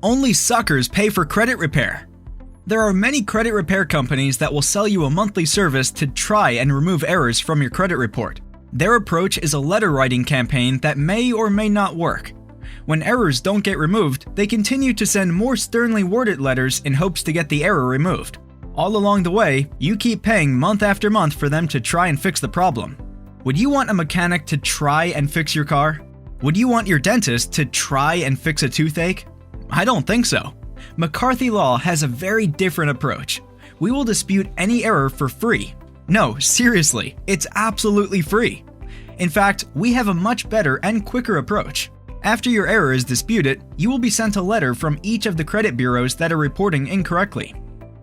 Only suckers pay for credit repair. There are many credit repair companies that will sell you a monthly service to try and remove errors from your credit report. Their approach is a letter writing campaign that may or may not work. When errors don't get removed, they continue to send more sternly worded letters in hopes to get the error removed. All along the way, you keep paying month after month for them to try and fix the problem. Would you want a mechanic to try and fix your car? Would you want your dentist to try and fix a toothache? I don't think so. McCarthy Law has a very different approach. We will dispute any error for free. No, seriously, it's absolutely free. In fact, we have a much better and quicker approach. After your error is disputed, you will be sent a letter from each of the credit bureaus that are reporting incorrectly.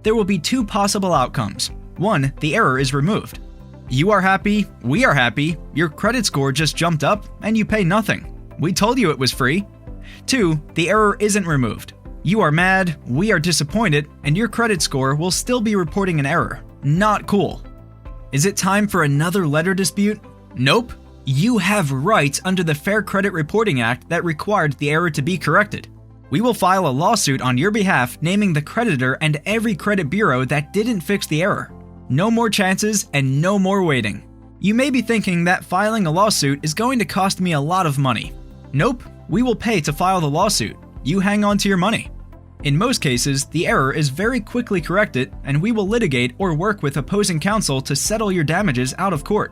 There will be two possible outcomes. One, the error is removed. You are happy, we are happy, your credit score just jumped up, and you pay nothing. We told you it was free. Two, the error isn't removed. You are mad, we are disappointed, and your credit score will still be reporting an error. Not cool. Is it time for another letter dispute? Nope. You have rights under the Fair Credit Reporting Act that required the error to be corrected. We will file a lawsuit on your behalf naming the creditor and every credit bureau that didn't fix the error. No more chances and no more waiting. You may be thinking that filing a lawsuit is going to cost me a lot of money. Nope, we will pay to file the lawsuit. You hang on to your money. In most cases, the error is very quickly corrected and we will litigate or work with opposing counsel to settle your damages out of court.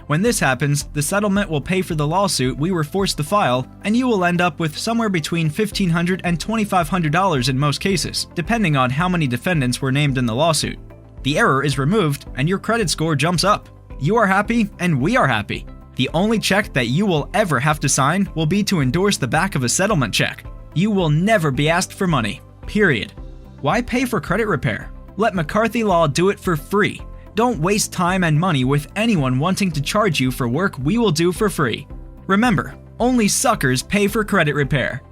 When this happens, the settlement will pay for the lawsuit we were forced to file, and you will end up with somewhere between $1,500 and $2,500 in most cases, depending on how many defendants were named in the lawsuit. The error is removed and your credit score jumps up. You are happy and we are happy. The only check that you will ever have to sign will be to endorse the back of a settlement check. You will never be asked for money, period. Why pay for credit repair? Let McCarthy Law do it for free. Don't waste time and money with anyone wanting to charge you for work we will do for free. Remember, only suckers pay for credit repair.